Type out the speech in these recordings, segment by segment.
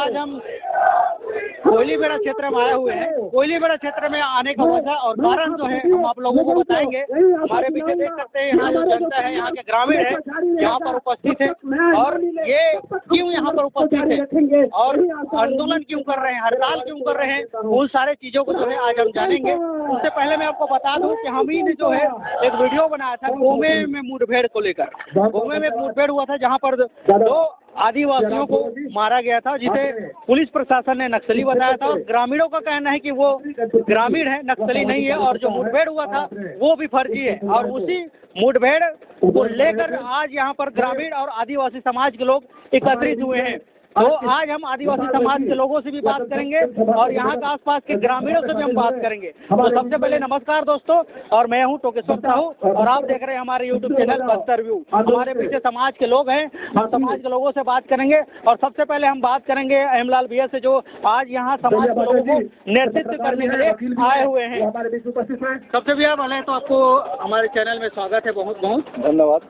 आज हम कोयलीबेड़ा क्षेत्र में आए हुए हैं। कोयलीबेड़ा क्षेत्र में आने का वजह और कारण जो है हम आप लोगों को बताएंगे। हमारे पीछे देख सकते हैं यहाँ जो जनता है, यहाँ के ग्रामीण है यहाँ पर उपस्थित है और ये क्यों यहाँ पर उपस्थित है और आंदोलन क्यों कर रहे हैं, हड़ताल क्यों कर रहे हैं, उन सारे चीज़ों को जो है आज हम जानेंगे। उससे पहले मैं आपको बता दूं कि हम ही ने जो है एक वीडियो बनाया था गोमे में मुठभेड़ को लेकर। गोमे में मुठभेड़ हुआ था जहाँ पर 2 आदिवासियों को मारा गया था, जिसे पुलिस प्रशासन ने नक्सली बताया था। ग्रामीणों का कहना है कि वो ग्रामीण है, नक्सली नहीं है और जो मुठभेड़ हुआ था वो भी फर्जी है। और उसी मुठभेड़ को लेकर आज यहाँ पर ग्रामीण और आदिवासी समाज के लोग एकत्रित हुए हैं। तो आज हम आदिवासी समाज के लोगों से भी बात करेंगे और यहाँ के आसपास के ग्रामीणों से भी हम बात करेंगे। तो सबसे पहले नमस्कार दोस्तों, और मैं हूँ टोकेश्वर साहू और आप देख रहे हैं हमारे यूट्यूब चैनल बस्तर व्यू। हमारे पीछे समाज के लोग हैं, हम समाज के लोगों से बात करेंगे। और सबसे पहले हम बात करेंगे अहमलाल भैया से, जो आज यहाँ समाज के लोगों को नेतृत्व करने के लिए आए हुए हैं। सबसे भैया पहले तो आपको हमारे चैनल में स्वागत है, बहुत बहुत धन्यवाद।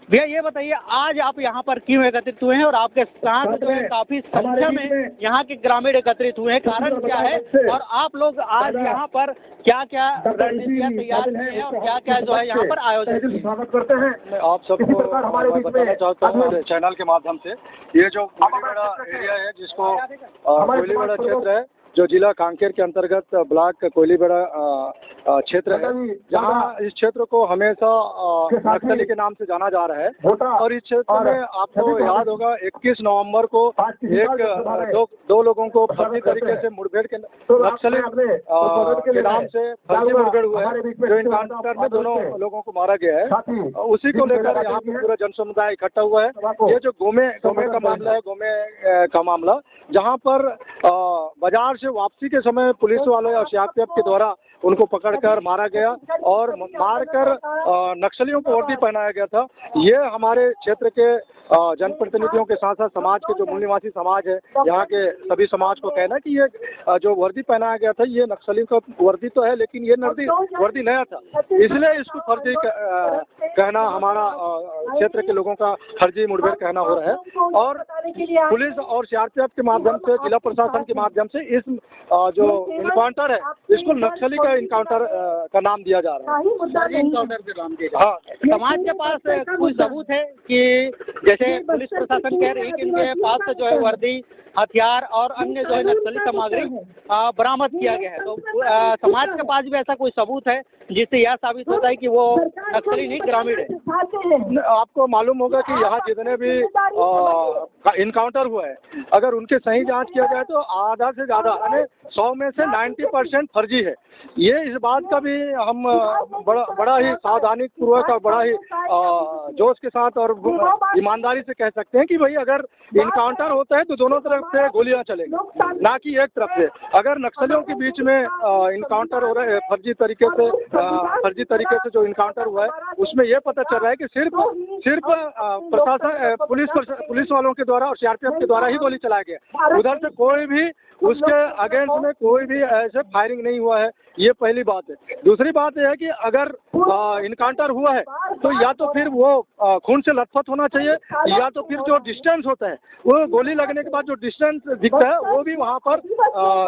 भैया ये बताइए आज आप यहाँ पर क्यों एकत्रित हुए हैं और आपके साथ जो है काफी संख्या में यहाँ के ग्रामीण एकत्रित हुए हैं, कारण क्या है और आप लोग आज यहाँ पर क्या क्या रणनीतियाँ तैयार किए हैं और क्या क्या जो है यहाँ पर आयोजन स्वागत करते हैं। आप सबको बताना चाहता हूँ चैनल के माध्यम से, ये जो कोयलीबेड़ा एरिया है जिसको कोयलीबेड़ा क्षेत्र है जो जिला कांकेर के अंतर्गत ब्लॉक कोयलीबेड़ा क्षेत्र है, जहाँ इस क्षेत्र को हमेशा नक्सली के नाम से जाना जा रहा है। और इस क्षेत्र में आपको याद होगा 21 नवंबर को दो लोगों को फर्जी तरीके से मुठभेड़ के नक्सली के नाम से फर्जी मुठभेड़ हुआ है, जो इनकाउंटर में दोनों लोगों को मारा गया है। उसी को लेकर यहाँ पे पूरा जन समुदाय इकट्ठा हुआ है। ये जो गोमे का मामला है, गोमे का मामला, जहाँ पर बाजार से वापसी के समय पुलिस वाले और सीआरपीएफ के द्वारा उनको पकड़कर मारा गया और मारकर नक्सलियों को वर्दी पहनाया गया था। ये हमारे क्षेत्र के जनप्रतिनिधियों के साथ साथ समाज के जो मूल निवासी समाज है, यहाँ के सभी समाज को कहना कि ये जो वर्दी पहनाया गया था ये नक्सली का वर्दी तो है, लेकिन ये वर्दी नया था, इसलिए इसको फर्जी कहना हमारा क्षेत्र के लोगों का फर्जी मुठभेड़ कहना हो रहा है। और पुलिस और सीआरपीएफ के माध्यम से, जिला प्रशासन के माध्यम से इस जो इनकाउंटर है इसको नक्सली का इनकाउंटर का नाम दिया जा रहा है। हाँ, समाज के पास कोई सबूत है कि जैसे पुलिस प्रशासन कह रही है कि इनके पास से जो है वर्दी, हथियार और अन्य जो है नक्सली सामग्री बरामद किया गया है, तो समाज के पास भी ऐसा कोई सबूत है जिससे यह साबित होता है कि वो नक्सली नहीं ग्रामीण है? आपको मालूम होगा कि यहाँ जितने भी इनकाउंटर हुआ है, अगर उनके सही जांच किया जाए तो आधा से ज़्यादा यानी 100 में से 90% फर्जी है। ये इस बात का भी हम बड़ा ही सावधानी पूर्वक और बड़ा ही जोश के साथ और ईमानदारी से कह सकते हैं कि भाई अगर इनकाउंटर होता है तो दोनों तरफ से गोलियां चलेंगी, ना कि एक तरफ से। अगर नक्सलियों के बीच में इनकाउंटर हो रहा है फर्जी तरीके से जो इनकाउंटर हुआ है, उसमें यह पता चल रहा है कि सिर्फ प्रशासन पुलिस वालों के द्वारा और सीआरपीएफ के द्वारा ही गोली चलाया गया, उधर से कोई भी उसके अगेंस्ट में कोई भी ऐसे फायरिंग नहीं हुआ है। ये पहली बात है। दूसरी बात यह है कि अगर इनकाउंटर हुआ है तो या तो फिर वो खून से लथपथ होना चाहिए, या तो फिर जो डिस्टेंस होता है वो गोली लगने के बाद जो डिस्टेंस दिखता है वो भी वहाँ पर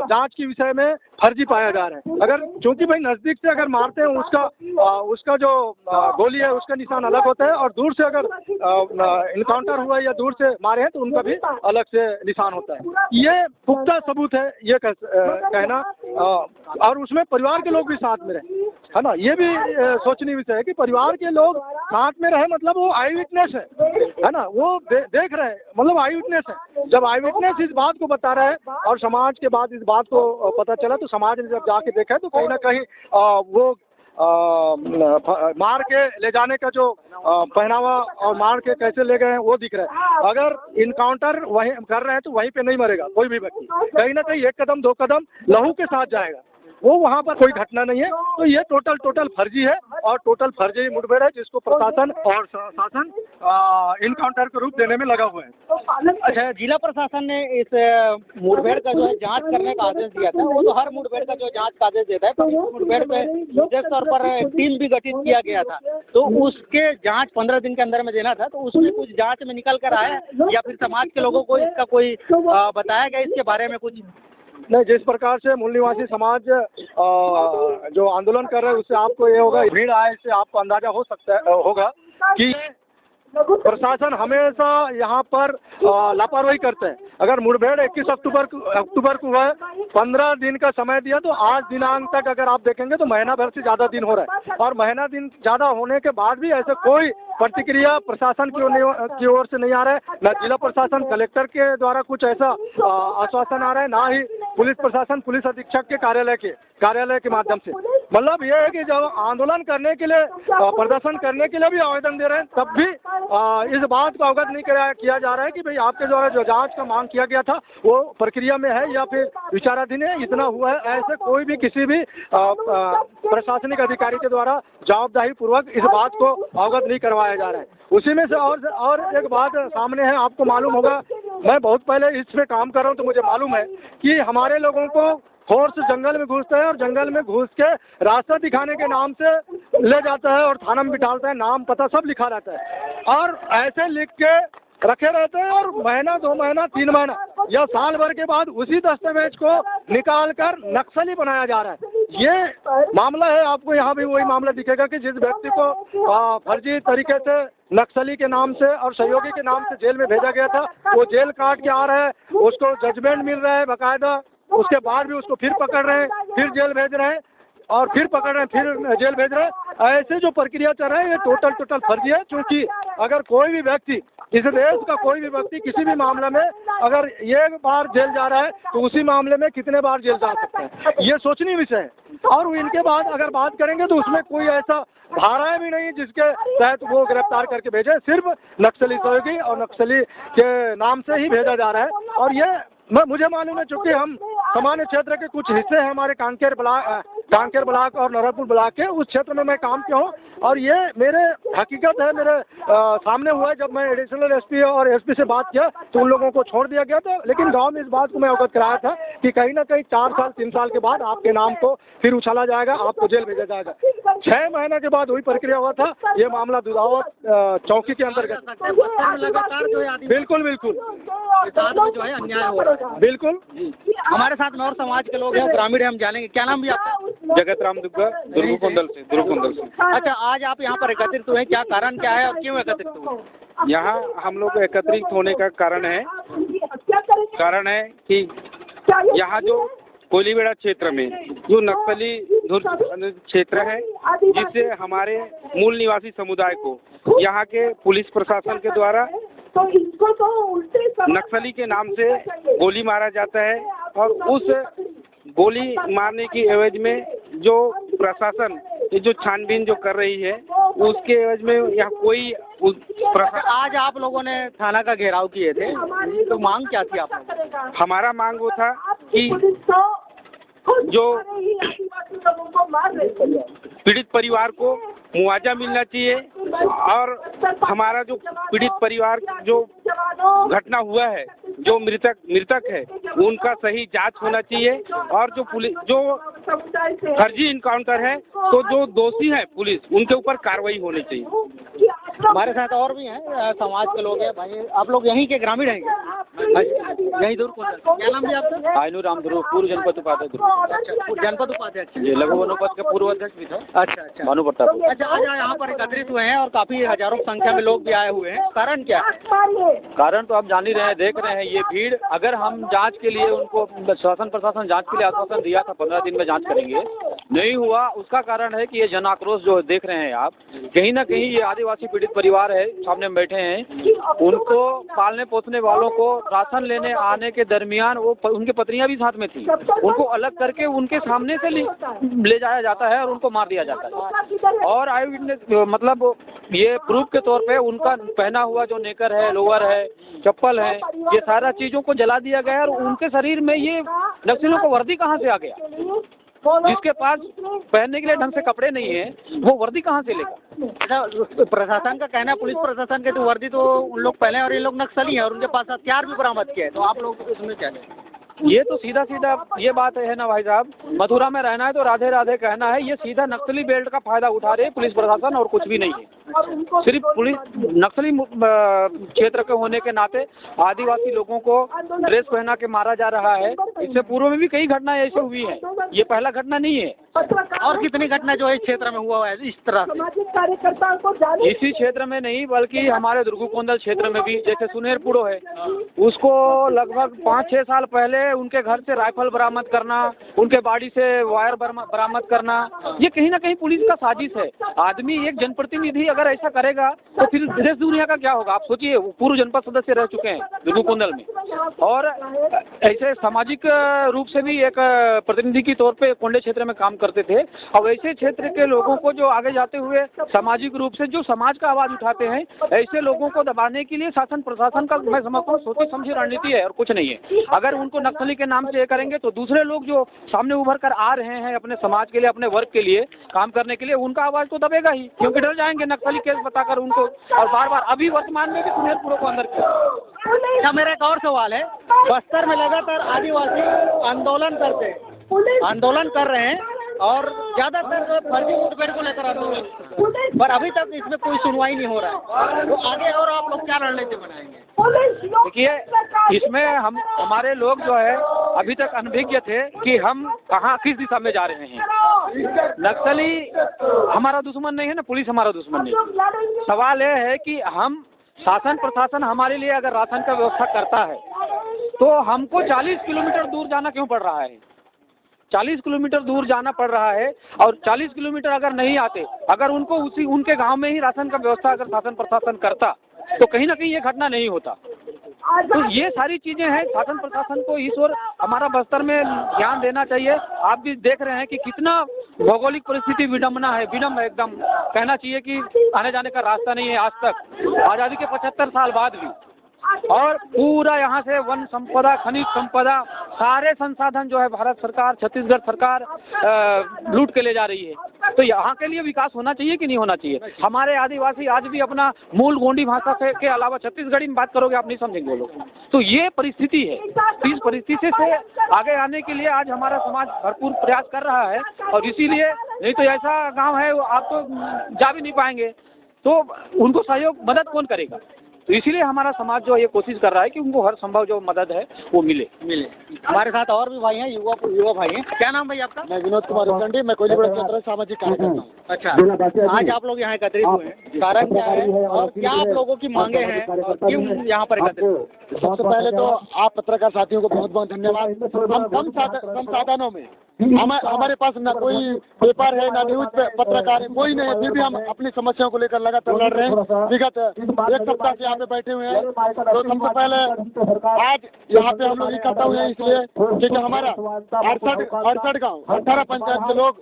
जांच के विषय में फर्जी पाया जा रहा है। अगर चूंकि भाई नज़दीक से अगर मारते हैं उसका जो गोली है उसका निशान अलग होता है, और दूर से अगर इनकाउंटर हुआ है या दूर से मारे हैं तो उनका भी अलग से निशान होता है। ये पुख्ता सबूत है ये कहना, और उसमें परिवार के लोग भी साथ में रहे, है ना। ये भी सोचनीय विषय है कि परिवार के लोग साथ में रहे, मतलब वो आई विटनेस है ना, वो देख रहे हैं, मतलब आई विटनेस है। जब आई विटनेस इस बात को बता रहा है और समाज के बाद इस बात को पता चला तो समाज ने जब जाके देखा तो कहीं ना कहीं वो मार के ले जाने का जो पहनावा और मार के कैसे ले गए हैं वो दिख रहा है। अगर इनकाउंटर वहीं कर रहे हैं तो वहीं पे नहीं मरेगा कोई भी व्यक्ति, कहीं ना कहीं 1 कदम 2 कदम लहू के साथ जाएगा। वो वहाँ पर कोई घटना नहीं है। तो ये टोटल फर्जी है और टोटल फर्जी मुठभेड़ है, जिसको प्रशासन और शासन इनकाउंटर के रूप देने में लगा हुआ है। अच्छा, जिला प्रशासन ने इस मुठभेड़ का जो है जांच करने का आदेश दिया था। वो तो हर मुठभेड़ का जो जांच का आदेश देता है, तो इस मुठभेड़ पे विशेष तौर पर एक टीम भी गठित किया गया था। तो उसके जांच 15 दिन के अंदर में देना था, तो उसमें कुछ जांच में निकल कर आया या फिर समाज के लोगों को इसका कोई बताया गया इसके बारे में कुछ? नहीं, जिस प्रकार से मूल निवासी समाज जो आंदोलन कर रहे हैं, उससे आपको ये होगा, भीड़ आए, इससे आपको अंदाजा हो सकता है होगा कि प्रशासन हमेशा यहाँ पर लापरवाही करते हैं। अगर मुठभेड़ 21 अक्टूबर को हुआ है, 15 दिन का समय दिया, तो आज दिनांक तक अगर आप देखेंगे तो महीना भर से ज़्यादा दिन हो रहा है। और महीना दिन ज़्यादा होने के बाद भी ऐसे कोई प्रतिक्रिया प्रशासन की ओर से नहीं आ रहा है। न जिला प्रशासन कलेक्टर के द्वारा कुछ ऐसा आश्वासन आ रहा है, ना ही पुलिस प्रशासन पुलिस अधीक्षक के कार्यालय के माध्यम से। मतलब ये है कि जब आंदोलन करने के लिए, प्रदर्शन करने के लिए भी आवेदन दे रहे हैं, तब भी इस बात को अवगत नहीं किया जा रहा है कि भाई आपके द्वारा जो जांच का मांग किया गया था वो प्रक्रिया में है या फिर विचाराधीन है, इतना हुआ है। ऐसे कोई भी किसी भी प्रशासनिक अधिकारी के द्वारा जवाबदेही पूर्वक इस बात को अवगत नहीं करवाया जा रहा है। उसी में से और एक बात सामने है, आपको मालूम होगा, मैं बहुत पहले इस पे काम कर रहा हूँ, तो मुझे मालूम है कि हमारे लोगों को फोर्स जंगल में घुसता है और जंगल में घुस के रास्ता दिखाने के नाम से ले जाता है और थाना में बिठाता है, नाम पता सब लिखा रहता है और ऐसे लिख के रखे रहते हैं। और महीना, 2 महीना, 3 महीना या साल भर के बाद उसी दस्तावेज को निकाल कर नक्सली बनाया जा रहा है। ये मामला है, आपको यहाँ भी वही मामला दिखेगा कि जिस व्यक्ति को फर्जी तरीके से नक्सली के नाम से और सहयोगी के नाम से जेल में भेजा गया था, वो जेल काट के आ रहा है, उसको जजमेंट मिल रहा है बाकायदा, उसके बाद भी उसको फिर पकड़ रहे हैं, फिर जेल भेज रहे हैं और फिर पकड़ रहे हैं, फिर जेल भेज रहे हैं। ऐसे जो प्रक्रिया चल रहा है, ये टोटल फर्जी है। क्योंकि अगर कोई भी व्यक्ति, इस देश का कोई भी व्यक्ति किसी भी मामले में अगर एक बार जेल जा रहा है, तो उसी मामले में कितने बार जेल जा सकता है, ये सोचनीय विषय है। और इनके बाद अगर बात करेंगे तो उसमें कोई ऐसा धाराएं भी नहीं जिसके तहत वो गिरफ्तार करके भेजे, सिर्फ नक्सली सहयोगी और नक्सली के नाम से ही भेजा जा रहा है। और ये मुझे मालूम है, चूँकि हम सामान्य क्षेत्र के कुछ हिस्से हैं हमारे कांकेर ब्लॉक और नरहरपुर ब्लॉक के, उस क्षेत्र में मैं काम किया हूँ और ये मेरे हकीकत है, मेरे सामने हुआ है। जब मैं एडिशनल एसपी और एसपी से बात किया तो उन लोगों को छोड़ दिया गया था, लेकिन गांव में इस बात को मैं अवगत कराया था कि कहीं ना कहीं 4 साल 3 साल के बाद आपके नाम को फिर उछाला जाएगा, आपको जेल भेजा जाएगा। 6 महीने के बाद वही प्रक्रिया हुआ था। ये मामला दुधावत चौकी के अंतर्गत लगातार जो है बिल्कुल जो है अन्याय हो रहा है। बिल्कुल। हमारे साथ में और समाज के लोग हैं, ग्रामीण हैं, हम जानेंगे। क्या नाम भी आपका? जगत राम दुग्गा, दुर्गुकुंडल से। अच्छा, आज आप यहाँ पर एकत्रित हुए, क्या कारण क्या है और क्यों एकत्रित हुए? यहाँ हम लोग एकत्रित होने का कारण है कि यहाँ जो कोलीबेड़ा क्षेत्र में जो नक्सली क्षेत्र है, जिससे हमारे मूल निवासी समुदाय को यहाँ के पुलिस प्रशासन के द्वारा नक्सली के नाम से गोली मारा जाता है। और उस गोली मारने की एवज में जो प्रशासन ये जो छानबीन जो कर रही है, उसके एवज में यहाँ कोई आज आप लोगों ने थाना का घेराव किए थे, तो मांग क्या थी आप लोगों? हमारा मांग वो था कि जो पीड़ित परिवार को मुआवजा मिलना चाहिए और हमारा जो पीड़ित परिवार जो घटना हुआ है, जो मृतक है, उनका सही जांच होना चाहिए। और जो पुलिस जो फर्जी इनकाउंटर है, तो जो दोषी है पुलिस, उनके ऊपर कार्रवाई होनी चाहिए। हमारे साथ और भी हैं, समाज के लोग हैं। भाई, आप लोग यहीं के ग्रामीण हैं क्या? यहीं दूर कौन? क्या नाम भी आपका? आयनू राम ध्रुव, पूर्व जनपद उपाध्यक्ष। जनपद उपाध्यक्ष, ये लघु वनोपद के पूर्व अध्यक्ष भी था। अच्छा। भानु प्रताप। अच्छा, आज यहाँ पर एकत्रित हुए हैं और काफी हजारों संख्या में लोग भी आए हुए हैं, कारण क्या? कारण तो आप जान ही रहे हैं, देख रहे हैं ये भीड़। अगर हम जांच के लिए उनको शासन प्रशासन जांच के लिए आश्वासन दिया था 15 दिन में जांच करेंगे, नहीं हुआ। उसका कारण है कि ये जन आक्रोश जो देख रहे हैं आप, कहीं ना कहीं ये आदिवासी पीड़ित परिवार है, सामने बैठे हैं, उनको पालने पोसने वालों को राशन लेने आने के दरमियान वो उनके पत्नियां भी साथ में थी, उनको अलग करके उनके सामने से ले जाया जाता है और उनको मार दिया जाता है। और आई विटनेस मतलब ये प्रूफ के तौर पे उनका पहना हुआ जो नेकर है, लोअर है, चप्पल है, ये सारा चीज़ों को जला दिया गया और उनके शरीर में ये नक्सलियों को वर्दी कहाँ से आ गया? जिसके पास पहनने के लिए ढंग से कपड़े नहीं है वो वर्दी कहाँ से लेगा? अच्छा, प्रशासन का कहना है, पुलिस प्रशासन के तो वर्दी तो उन लोग पहले और ये लोग नक्सली हैं और उनके पास हथियार भी बरामद किए हैं, तो आप लोग इसमें क्या कहें? ये तो सीधा सीधा ये बात है ना भाई साहब, मथुरा में रहना है तो राधे राधे कहना है। ये सीधा नक्सली बेल्ट का फायदा उठा रहे हैं पुलिस प्रशासन, और कुछ भी नहीं है। सिर्फ पुलिस नक्सली क्षेत्र के होने के नाते आदिवासी लोगों को ड्रेस पहना के मारा जा रहा है। इससे पूर्व में भी कई घटनाएं ऐसी हुई हैं, ये पहला घटना नहीं है। और कितनी घटना जो है इस क्षेत्र में हुआ है इस तरह से? इसी क्षेत्र में नहीं बल्कि हमारे दुर्गुकोंदल क्षेत्र में भी, जैसे सुनेरपुरो है, उसको लगभग 5-6 साल पहले उनके घर से राइफल बरामद करना, उनके बाड़ी से वायर बरामद करना, ये कहीं ना कहीं पुलिस का साजिश है। आदमी एक जनप्रतिनिधि अगर ऐसा करेगा तो फिर देश दुनिया का क्या होगा? आप सोचिए, वो पूर्व जनपद सदस्य रह चुके हैं दुर्गुकोंदल में, और ऐसे सामाजिक रूप से भी एक प्रतिनिधि के तौर पे कोंडे क्षेत्र में काम करते थे। और ऐसे क्षेत्र के लोगों को जो आगे जाते हुए सामाजिक रूप से जो समाज का आवाज उठाते हैं, ऐसे लोगों को दबाने के लिए शासन प्रशासन का मैं समझता हूँ सोची समझी रणनीति है और कुछ नहीं है। अगर उनको नक्सली के नाम से ये करेंगे तो दूसरे लोग जो सामने उभर कर आ रहे हैं अपने समाज के लिए, अपने वर्ग के लिए काम करने के लिए, उनका आवाज तो दबेगा ही, क्योंकि डर जाएंगे नक्सली केस बताकर उनको। और बार बार अभी वर्तमान में भी सुनेरपुरो को अंदर किया। अच्छा, मेरा एक और सवाल है, बस्तर में लगातार आदिवासी आंदोलन कर रहे हैं और ज्यादातर फर्जी मुठभेड़ को लेकर आंदोलन, पर अभी तक इसमें कोई सुनवाई नहीं हो रहा है, तो आगे और आप लोग क्या रणनीति बनाएंगे? देखिए, इसमें हमारे लोग जो है अभी तक अनभिज्ञ थे कि हम कहाँ किस दिशा में जा रहे हैं। नक्सली हमारा दुश्मन नहीं है ना, पुलिस हमारा दुश्मन नहीं है। सवाल यह है कि हम शासन प्रशासन हमारे लिए अगर राशन का व्यवस्था करता है तो हमको 40 किलोमीटर दूर जाना क्यों पड़ रहा है? 40 किलोमीटर दूर जाना पड़ रहा है, और 40 किलोमीटर अगर नहीं आते, अगर उनको उनके गांव में ही राशन का व्यवस्था अगर शासन प्रशासन करता तो कहीं ना कहीं ये घटना नहीं होता। तो ये सारी चीजें हैं, शासन प्रशासन को इस ओर हमारा बस्तर में ध्यान देना चाहिए। आप भी देख रहे हैं कि कितना भौगोलिक परिस्थिति विडम्बना है, विडम्ब एकदम कहना चाहिए कि आने जाने का रास्ता नहीं है आज तक, आज़ादी के 75 साल बाद भी। और पूरा यहाँ से वन संपदा, खनिज संपदा, सारे संसाधन जो है भारत सरकार, छत्तीसगढ़ सरकार लूट के ले जा रही है। तो यहाँ के लिए विकास होना चाहिए कि नहीं होना चाहिए? हमारे आदिवासी आज भी अपना मूल गोंडी भाषा के अलावा छत्तीसगढ़ी में बात करोगे आप नहीं समझेंगे वो लोग। तो ये परिस्थिति है, इस परिस्थिति से आगे आने के लिए आज हमारा समाज भरपूर प्रयास कर रहा है। और इसीलिए, नहीं तो ऐसा गाँव है आप तो जा भी नहीं पाएंगे, तो उनको सहयोग मदद कौन करेगा? तो इसीलिए हमारा समाज जो ये कोशिश कर रहा है कि उनको हर संभव जो मदद है वो मिले। हमारे साथ और भी भाई हैं, युवा भाई हैं। क्या नाम भाई आपका? मैं विनोद कुमार उगंडी, मैं कोयलीबड़ा क्षेत्र सामाजिक कार्यकर्ता हूँ। अच्छा, आज आप लोग यहाँ एकत्रित हुए हैं, कारण क्या है और क्या आप लोगों की मांगे हैं और क्यों यहाँ पर एकत्रित? सबसे पहले तो आप पत्रकार साथियों को बहुत बहुत धन्यवाद। हम कम साधनों में, हमारे पास ना कोई पेपर है, ना न्यूज पत्रकार है, कोई नहीं है, फिर भी हम अपनी समस्याओं को लेकर लगातार लड़ रहे हैं। विगत 1 सप्ताह से यहाँ पे बैठे हुए हैं। तो सबसे पहले आज यहाँ पे हम लोग इकट्ठा हुए हैं इसलिए क्योंकि हमारा 68 गाँव 18 पंचायत के लोग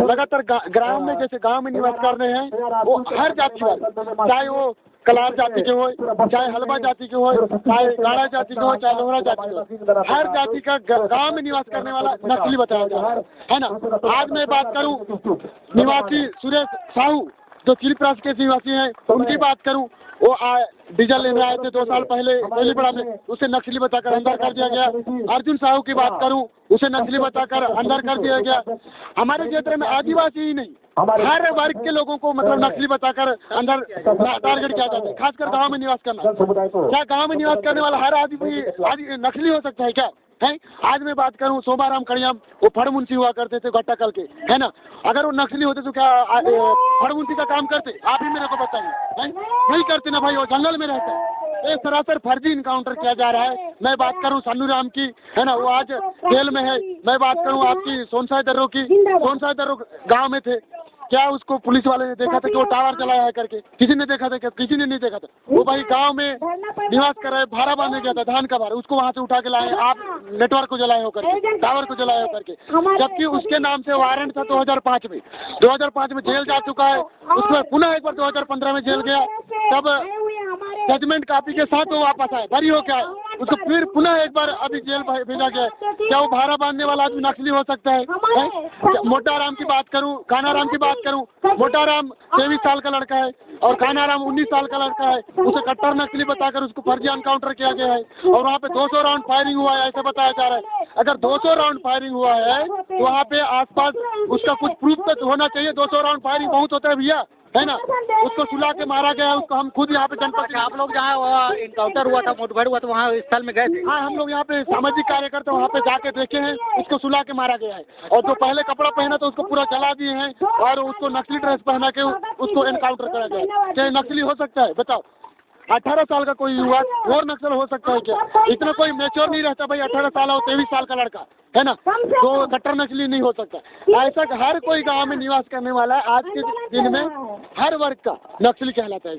लगातार ग्राम में, जैसे गाँव में निवास कर रहे हैं, वो हर जाति वाले, चाहे वो कलार जाति के हो, चाहे हलवा जाति के हो, चाहे गाड़ा जाति के हो, चाहे लोहरा जाति के हो, हर जाति का गांव में निवास करने वाला नक्सली बताया जा रहा है ना। आज मैं बात करूं निवासी सुरेश साहू जो चिलप्रास के निवासी हैं, उनकी बात करूं, वो डीजल लेने आए थे 2 साल पहले कोयलीबड़ा में, उसे नक्सली बताकर अंदर कर दिया गया। अर्जुन साहू की बात करूं, उसे नक्सली बताकर अंदर कर दिया गया। हमारे क्षेत्र में आदिवासी ही नहीं, हर वर्ग के लोगों को मतलब नक्सली बताकर अंदर टारगेट किया जाता है। खासकर गांव में निवास करना, क्या गांव में निवास करने वाला हर आदमी नक्सली हो सकता है क्या? है। आज मैं बात करूं सोमाराम कड़ियाम, वो फड़मुंशी हुआ करते थे घट्टा कल के, है ना। अगर वो नक्सली होते तो क्या फड़मुंशी का काम करते? आप ही मेरे को बताइए, नहीं करते ना भाई, वो जंगल में रहते हैं। एक सरासर फर्जी इनकाउंटर किया जा रहा है। मैं बात करूं सन्नू राम की, है ना, वो आज जेल में है। मैं बात करूं आपकी सोनसाई दर्रो की, सोनसाई दर्रो गाँव में थे, क्या उसको पुलिस वाले ने देखा था कि वो टावर जलाया है करके? किसी ने देखा था क्या? किसी ने नहीं देखा था। वो भाई गांव में निवास कर रहे, भाड़ा बांधने गया था, धान का भाड़ा, उसको वहां से उठा के लाए, आप नेटवर्क को जलाए हो करके, टावर को जलाए हो करके, जबकि उसके नाम से वारंट था 2005 में। 2005 में जेल जा चुका है, उसमें पुनः एक बार 2015 में जेल गया, तब जजमेंट कॉपी के साथ वो वापस आए, बरी हो क्या है। उसको फिर पुनः एक बार अभी जेल भेजा गया है। क्या वो भाड़ा बांधने वाला आदमी नक्सली हो सकता है? मोटाराम की बात करूं, कानाराम की बात करूं, मोटाराम 23 साल का लड़का है और कानाराम 19 साल का लड़का है। उसे कट्टर नक्सली बताकर उसको फर्जी एनकाउंटर किया गया है और वहाँ पे 200 राउंड फायरिंग हुआ है ऐसा बताया जा रहा है। अगर 200 राउंड फायरिंग हुआ है तो वहाँ पे आसपास उसका कुछ प्रूफ तो होना चाहिए। 200 राउंड फायरिंग बहुत होता है भैया, है ना? उसको सुला के मारा गया है, उसको हम खुद यहाँ पे जनपद। आप लोग जहाँ इनकाउंटर हुआ था, मुठभेड़ हुआ था, वहाँ स्थल में गए थे? हाँ, हम लोग यहाँ पे सामाजिक कार्यकर्ता वहाँ पे जाके देखे हैं, उसको सुला के मारा गया है और जो पहले कपड़ा पहना था उसको पूरा जला दिए हैं और उसको नकली ड्रेस पहना के उसको एनकाउंटर करा गया है। क्या नक्सली हो सकता है? बताओ, 18 साल का कोई युवा और नक्सल हो सकता है क्या? इतना कोई मेच्योर नहीं रहता भाई। 18 साल और 23 साल का लड़का, है ना, तो कट्टर नक्सली नहीं हो सकता। ऐसा हर कोई गांव में निवास करने वाला है आज के दिन में हर वर्ग का नक्सली कहलाता है।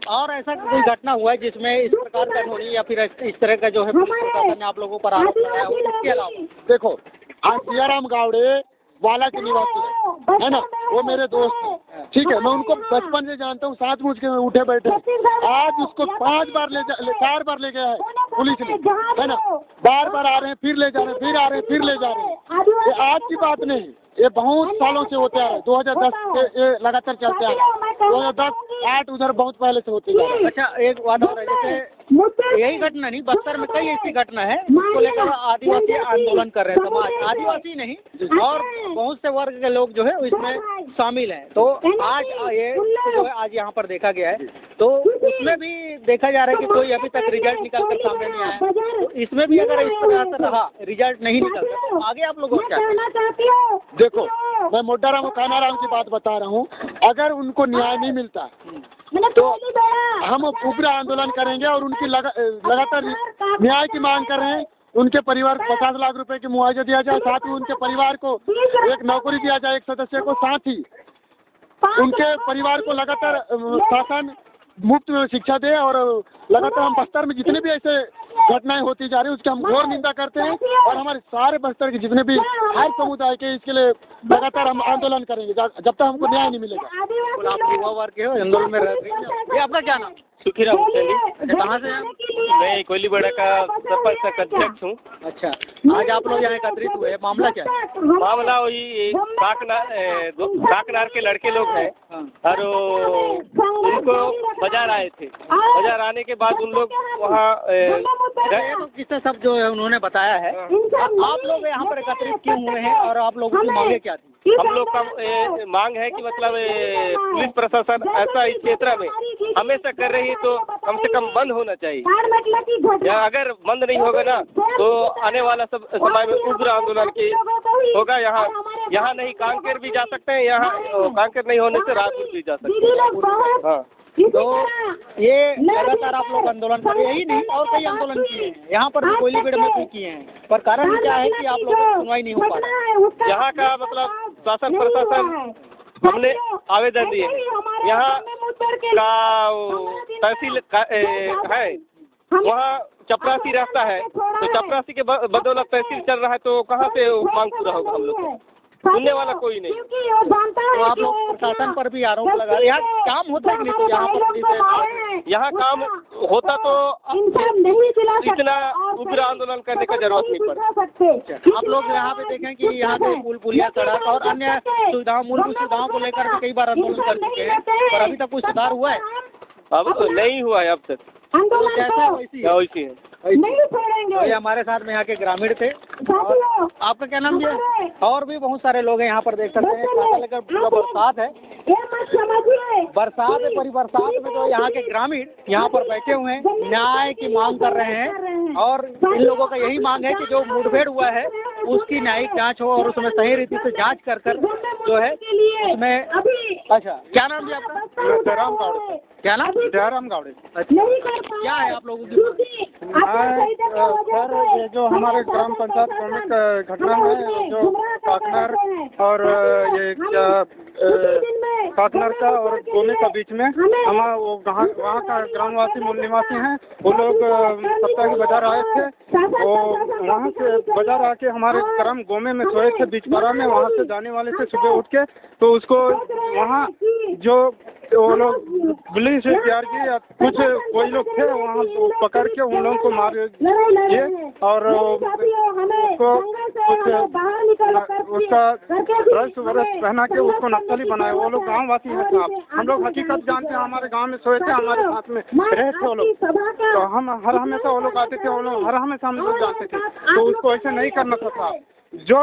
और ऐसा कोई घटना हुआ है जिसमें इस प्रकार का कानूनी या फिर इस तरह का जो है पुलिस प्रशासन ने आप लोगों पर आरोप लगाया हो? इसके अलावा देखो, आज सियाराम गावड़े वाला के निवासी है ना, वो मेरे दोस्त हैं, ठीक है, मैं उनको बचपन से जानता हूँ, साथ में उसके उठे बैठे। आज उसको 4 बार ले गया है पुलिस ने, है ना, बार बार आ रहे हैं, फिर ले जा रहे हैं, फिर आ रहे हैं, फिर ले जा रहे हैं। ये आज की बात नहीं, ये बहुत सालों से होते आ रहे हैं। 2010 से ये लगातार चलते आ रहे हैं। 2010-8 उधर बहुत पहले से होते जा रहे हैं। अच्छा, एक बात और है, जैसे यही घटना नहीं, बस्तर में कई ऐसी घटना है जिसको लेकर आदिवासी आंदोलन कर रहे हैं। समाज आदिवासी नहीं और बहुत से वर्ग के लोग जो है इसमें शामिल हैं। तो आज ये जो है आज यहाँ पर देखा गया है, तो उसमें भी देखा जा रहा है कि कोई अभी तक रिजल्ट निकल कर सामने नहीं आया। तो इसमें भी अगर इस प्रकार से रहा, रिजल्ट नहीं निकलता, तो आगे आप लोगों को क्या? देखो, मैं मोटाराम और कानाराम की बात बता रहा हूँ। अगर उनको न्याय नहीं मिलता तो हम उग्र आंदोलन करेंगे और उनकी लगातार न्याय की मांग कर रहे हैं। उनके परिवार को 50 लाख रुपए की मुआवजा दिया जाए, साथ ही उनके परिवार को एक नौकरी दिया जाए, एक सदस्य को, साथ ही उनके परिवार को लगातार शासन मुफ्त में शिक्षा दे। और लगातार हम बस्तर में जितने भी ऐसे घटनाएं होती जा रही है उसकी हम घोर निंदा करते हैं और हमारे सारे बस्तर के जितने भी हर समुदाय के इसके लिए लगातार हम आंदोलन करेंगे जब तक हमको न्याय नहीं मिलेगा। आप युवा वर्ग के हो, आंदोलन में रहते हैं, ये आपका क्या नाम? सुखीराम हुसैन। कहाँ से हैं? मैं कोयलीबेड़ा का सरपंच अध्यक्ष हूँ। अच्छा, आज आप लोग यहाँ एकत्रित हुए, मामला क्या है? मामला वही काकनार के लड़के लोग हैं और उनको बाजार आए थे। बाजार आने के बाद उन लोग वहाँ गए, तो किससे सब जो है उन्होंने बताया है। आप लोग यहाँ पर एकत्रित क्यों हुए हैं और आप लोगों की मांगे क्या थी? हम लोग का मांग है कि मतलब पुलिस प्रशासन ऐसा इस क्षेत्र में हमेशा कर रही है तो कम से कम बंद होना चाहिए। या अगर बंद नहीं होगा ना तो आने वाला सब समय में उग्र आंदोलन की होगा। यहाँ नहीं कांकेर भी जा सकते हैं, यहाँ कांकेर नहीं होने से रायपुर भी जा सकते हैं। हाँ, तो ये लगातार आप लोग आंदोलन कर रहे हैं, यही नहीं और कई आंदोलन किए हैं, यहाँ पर भी कोयलीबेड़ में भी किए हैं, पर कारण क्या है कि आप लोगों की सुनवाई नहीं हो पा रहा। यहाँ का मतलब शासन प्रशासन हमने आवेदन दिए, यहाँ का तहसील है, वहाँ चपरासी रहता है, तो चपरासी के बदौलत तहसील चल रहा है, तो कहाँ से मांग पूरा होगा? हम लोग को सुनने वाला कोई नहीं। तो आप लोग प्रशासन पर भी आरोप लगा रहे हैं। यहाँ काम होता है कि नहीं? तो यहाँ पर पुलिस है, यहाँ काम होता तो इतना उग्र आंदोलन करने का जरूरत नहीं पड़ता। आप लोग यहाँ पे देखें कि यहाँ पे पुल पुलिया सड़क और अन्य सुविधाओं, मूलभूत सुविधाओं को लेकर भी कई बार आंदोलन कर चुके हैं, पर अभी तक कुछ सुधार हुआ है? अब नहीं हुआ है अब तक। तो कैसा वैसी है? तो ये हमारे साथ में यहाँ के ग्रामीण थे। और आपका क्या नाम है? और भी बहुत सारे लोग हैं यहाँ पर, देख सकते हैं। लेकर पूरा बरसात है, बरसात है, पूरी बरसात में तो यहाँ के ग्रामीण यहाँ पर बैठे हुए हैं, न्याय की मांग कर रहे हैं। और इन लोगों का यही मांग है कि जो मुठभेड़ हुआ है उसकी न्यायिक जांच हो और उसमें सही रीति से जांच कर जो है उसमें। अच्छा, क्या नाम है आपका? जयराम गावड़े। क्या नाम? जयराम गावड़े। अच्छा, क्या है आप लोगों की? सर, ये जो हमारे ग्राम पंचायत में घटना है, जो काकनार और ये काकनार का और गोमे का बीच में हम वहाँ का ग्रामवासी मूल निवासी हैं, वो लोग सप्ताह के बाजार आए थे। वो वहाँ से बाजार आके हमारे ग्राम गोमे में सोए थे, बीचपारा में, वहाँ से जाने वाले थे सुबह उठ के। तो उसको वहाँ जो वो लोग पुलिस से तैयार किए, कुछ कोई लोग थे वहाँ तो पकड़ के उन लोगों को मारे किए और उसको उसका रस वरस पहना के उसको नक्सली बनाए। वो लोग गाँव वासी हैं साहब, हम लोग हकीकत जानते हैं, हमारे गाँव में सोए थे, हमारे साथ में रहे थे वो लोग, तो हम हर हमेशा वो लोग आते थे, वो लोग हर हमेशा हम लोग जानते थे, तो उसको ऐसे नहीं करना था साहब। जो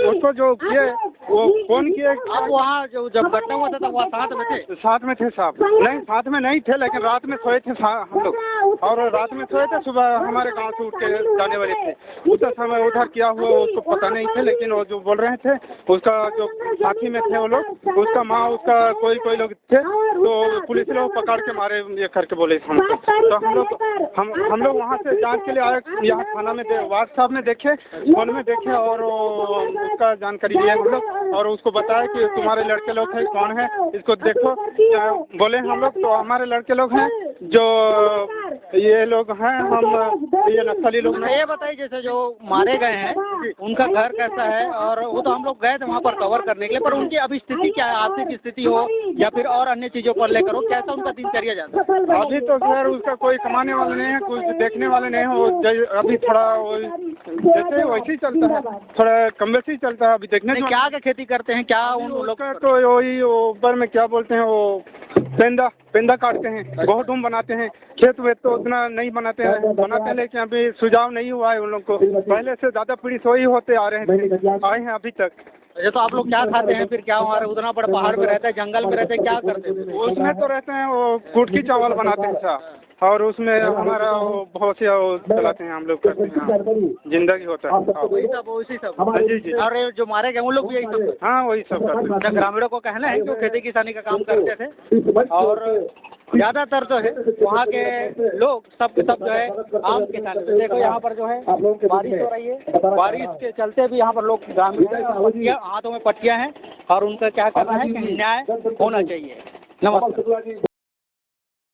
उसको जो किए वो कौन किए। आप वहाँ जो जब घटना हुआ था तो वहाँ साथ में थे? साथ में थे साहब, नहीं साथ में नहीं थे, लेकिन रात में सोए थे हम लोग, और रात में सोए थे, सुबह हमारे गांव से उठ के जाने वाले थे। उधर समय उधर क्या हुआ उसको पता नहीं थे, लेकिन वो जो बोल रहे थे उसका जो साथी में थे वो लोग, उसका माँ, उसका कोई लोग थे, तो पुलिस लोग पकड़ के मारे ये करके बोले हमको। तो हम लोग वहाँ से जाँच के लिए आए, यहाँ थाना में व्हाट्सएप में देखे, फोन में देखे और उसका जानकारी लिया हम लोग, और उसको बताया कि तुम्हारे लड़के लोग हैं, कौन है इसको देखो बोले हम लोग। तो हमारे लड़के लोग हैं जो ये लोग हैं, हम ये नक्सली लोग हैं। ये बताइए जैसे जो मारे गए हैं उनका घर कैसा है, और वो तो हम लोग गए थे वहाँ पर कवर करने के लिए, पर उनकी अभी स्थिति क्या है, आर्थिक स्थिति हो या फिर और अन्य चीज़ों पर लेकर हो, कैसा उनका दिनचर्या जाता है? अभी तो सर उसका कोई कमाने वाला नहीं है, कुछ देखने वाले नहीं है, अभी थोड़ा जैसे वैसे ही चलता है, थोड़ा कम वैसे ही चलता है। अभी देखने क्या क्या खेती करते हैं, क्या उन लोग का तो वही ऊपर में क्या बोलते हैं वो पेंदा काटते हैं, गोहूँ बनाते हैं, खेत वेत तो उतना नहीं बनाते हैं, लेकिन अभी सुझाव नहीं हुआ है उन लोग को, पहले से ज़्यादा पीड़ित वही होते आ रहे थे, आए हैं अभी तक। अच्छा, तो आप लोग क्या खाते हैं फिर, क्या हमारे उतना बड़ा पहाड़ में रहते हैं, जंगल में रहते हैं, क्या करते हैं? उसमें तो रहते हैं वो कुटकी चावल बनाते हैं साहब, और उसमें हमारा वो बहुत सी चलाते हैं हम लोग, करते हैं, जिंदगी होता है वही सब। जी जी। और जो मारे गए उन लोग भी यही सब? हाँ वही सब करते हैं। ग्रामीणों को कहना है कि वो खेती किसानी का काम करते थे, और ज़्यादातर जो है वहाँ के लोग सब जो है आम किसान। देखो यहाँ पर जो है बारिश हो रही है, बारिश के चलते भी यहाँ पर लोग ग्रामीण हाथों में पट्टियाँ हैं, और उनका क्या करना है कि न्याय होना चाहिए। नमस्कार।